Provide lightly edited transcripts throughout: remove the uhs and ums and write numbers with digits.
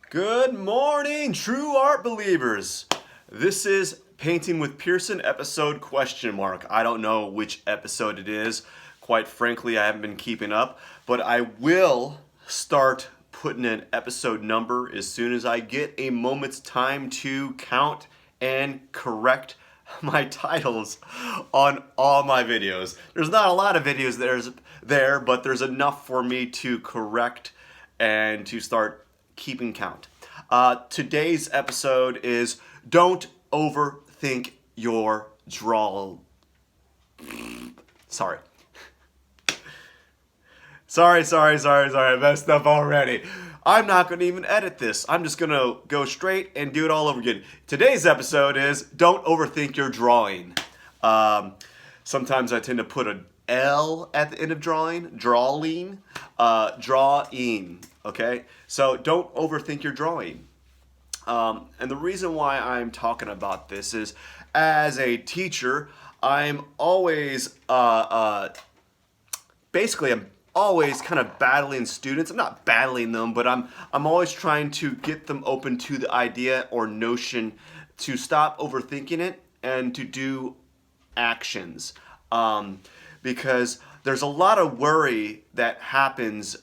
Good morning, true art believers. This is Painting with Pierson episode question mark. I don't know which episode it is. Quite frankly, I haven't been keeping up, but I will start putting an episode number as soon as I get a moment's time to count and correct my titles on all my videos. There's not a lot of videos there, but there's enough for me to correct and to start keeping count. Today's episode is Don't Overthink Your Draw. Sorry. Sorry. I messed up already. I'm not going to even edit this. I'm just going to go straight and do it all over again. Today's episode is Don't Overthink Your Drawing. Sometimes I tend to put an L at the end of drawing. Drawing. Okay? So don't overthink your drawing. And the reason why I'm talking about this is as a teacher, I'm always basically I'm always kind of battling students. I'm not battling them, but I'm always trying to get them open to the idea or notion to stop overthinking it and to do actions. Because there's a lot of worry that happens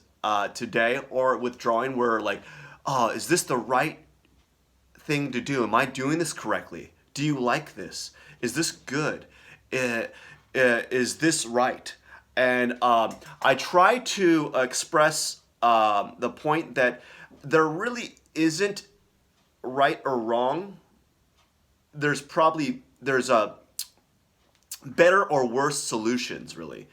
today or with drawing where like, oh, is this the right thing to do? Am I doing this correctly? Do you like this? Is this good? Is this right? And I try to express the point that there really isn't right or wrong. There's a better or worse solutions, really.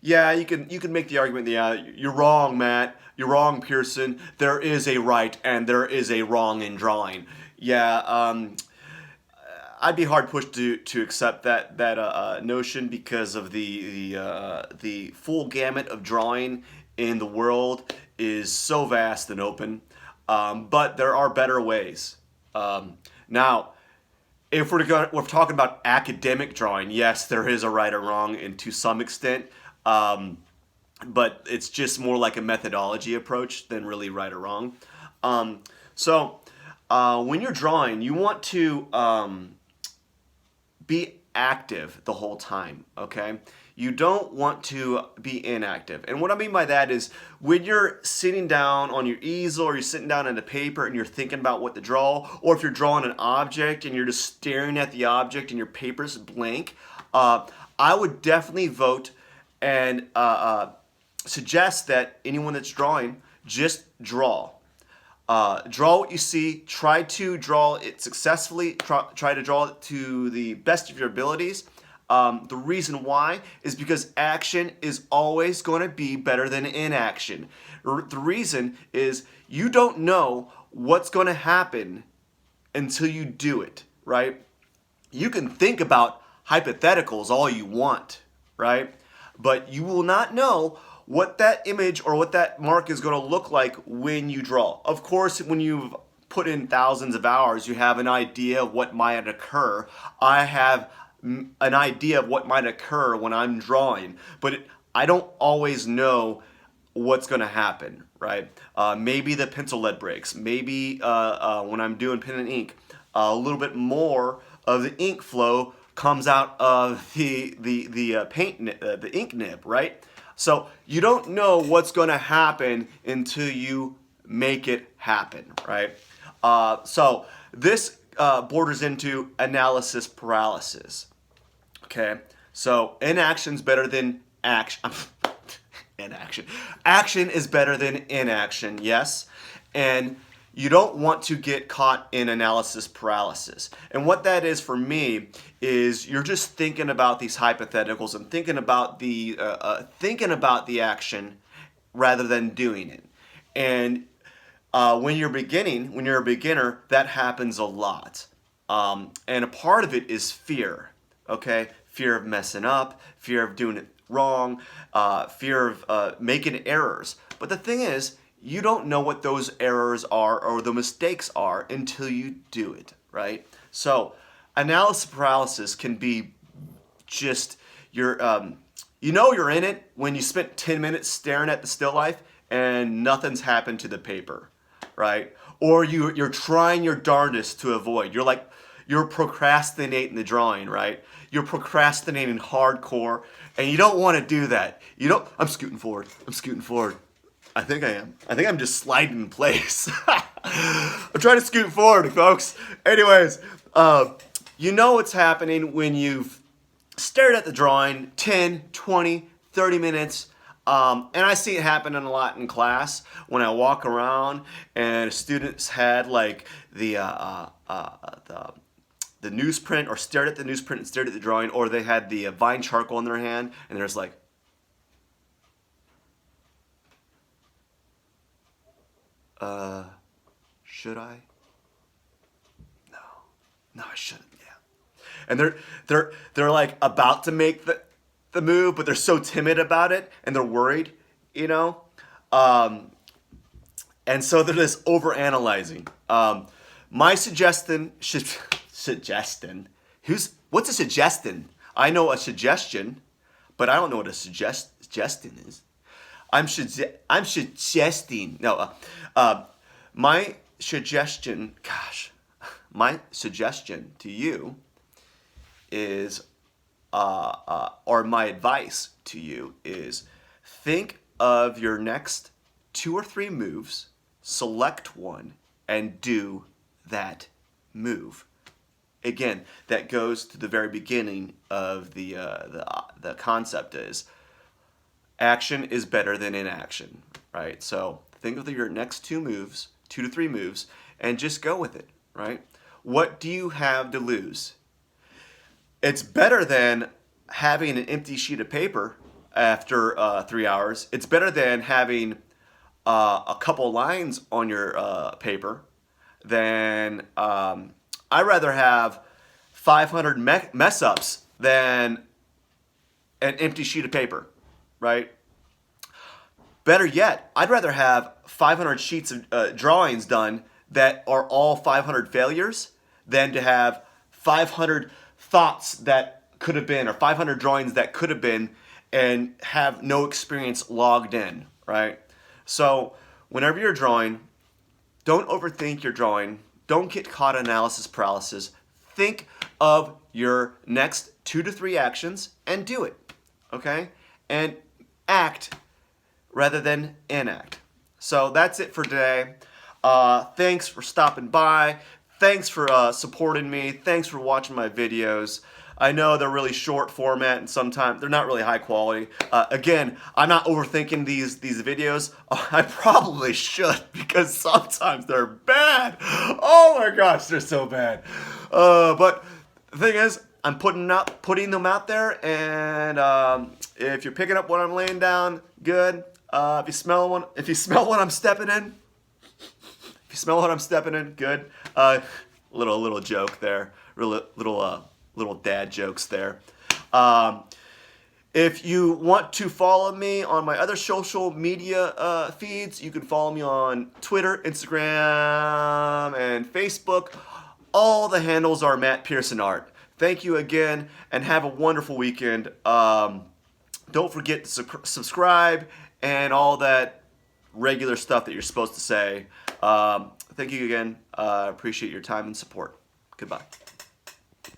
Yeah, you can make the argument. Yeah, you're wrong, Matt. You're wrong, Pierson. There is a right and there is a wrong in drawing. Yeah, I'd be hard pushed to accept that notion because of the full gamut of drawing in the world is so vast and open. But there are better ways. Now, if we're talking about academic drawing, yes, there is a right or wrong, and to some extent, but it's just more like a methodology approach than really right or wrong. So when you're drawing, you want to be active the whole time, okay? You don't want to be inactive. And what I mean by that is when you're sitting down on your easel or you're sitting down on the paper and you're thinking about what to draw, or if you're drawing an object and you're just staring at the object and your paper's blank, I would definitely vote and suggest that anyone that's drawing, just draw. Draw what you see. Try to draw it successfully. Try to draw it to the best of your abilities. The reason why is because action is always going to be better than inaction. The reason is you don't know what's going to happen until you do it, right? You can think about hypotheticals all you want, right? But you will not know what that image or what that mark is going to look like when you draw. Of course, when you've put in thousands of hours, you have an idea of what might occur. I have an idea of what might occur when I'm drawing, but I don't always know what's going to happen, right? Maybe the pencil lead breaks. Maybe when I'm doing pen and ink, a little bit more of the ink flow comes out of the paint the ink nib, right? So you don't know what's going to happen until you make it happen, right? So this borders into analysis paralysis. Okay, so inaction's better than action. Inaction. Action is better than inaction, yes. And you don't want to get caught in analysis paralysis. And what that is for me is you're just thinking about these hypotheticals and thinking about the action rather than doing it. And when you're a beginner, that happens a lot. And a part of it is fear. Okay, fear of messing up, fear of doing it wrong, fear of making errors. But the thing is, you don't know what those errors are or the mistakes are until you do it, right? So analysis paralysis can be just you're in it when you spent 10 minutes staring at the still life and nothing's happened to the paper. right? Or you're trying your darndest to avoid. You're procrastinating the drawing, right? You're procrastinating hardcore, and you don't want to do that. You don't. I'm scooting forward. I'm scooting forward. I think I am. I think I'm just sliding in place. I'm trying to scoot forward, folks. Anyways, you know what's happening when you've stared at the drawing 10, 20, 30 minutes. And I see it happening a lot in class when I walk around and students had like the newsprint, or stared at the newsprint and stared at the drawing, or they had the vine charcoal in their hand and they're just like, should I? No, I shouldn't. Yeah. And they're like about to make the move, but they're so timid about it and they're worried, you know? And so they're just over analyzing. My suggestion, what's a suggestion? I know a suggestion, but I don't know what a suggestion is. I'm suggesting. No, my suggestion. Gosh, my suggestion to you is, or my advice to you is, think of your next 2 or 3 moves, select one, and do that move. Again, that goes to the very beginning of the concept is action is better than inaction, right? So think of your next 2 moves, 2 to 3 moves, and just go with it, right? What do you have to lose? It's better than having an empty sheet of paper after 3 hours. It's better than having a couple lines on your paper than I'd rather have 500 mess ups than an empty sheet of paper, right? Better yet, I'd rather have 500 sheets of drawings done that are all 500 failures than to have 500 thoughts that could have been, or 500 drawings that could have been, and have no experience logged in, right? So whenever you're drawing, don't overthink your drawing. Don't get caught in analysis paralysis. Think of your next 2 to 3 actions and do it, okay? And act rather than enact. So that's it for today. Thanks for stopping by. Thanks for supporting me. Thanks for watching my videos. I know they're really short format and sometimes they're not really high quality. Again, I'm not overthinking these videos. I probably should, because sometimes they're bad. Oh my gosh, they're so bad. But the thing is, I'm putting them out there, and if you're picking up what I'm laying down, good. If you smell what I'm stepping in, good. Little joke there. Little dad jokes there. If you want to follow me on my other social media feeds, you can follow me on Twitter, Instagram, and Facebook. All the handles are Matt Pierson Art. Thank you again, and have a wonderful weekend. Don't forget to subscribe and all that regular stuff that you're supposed to say. Thank you again. Appreciate your time and support. Goodbye.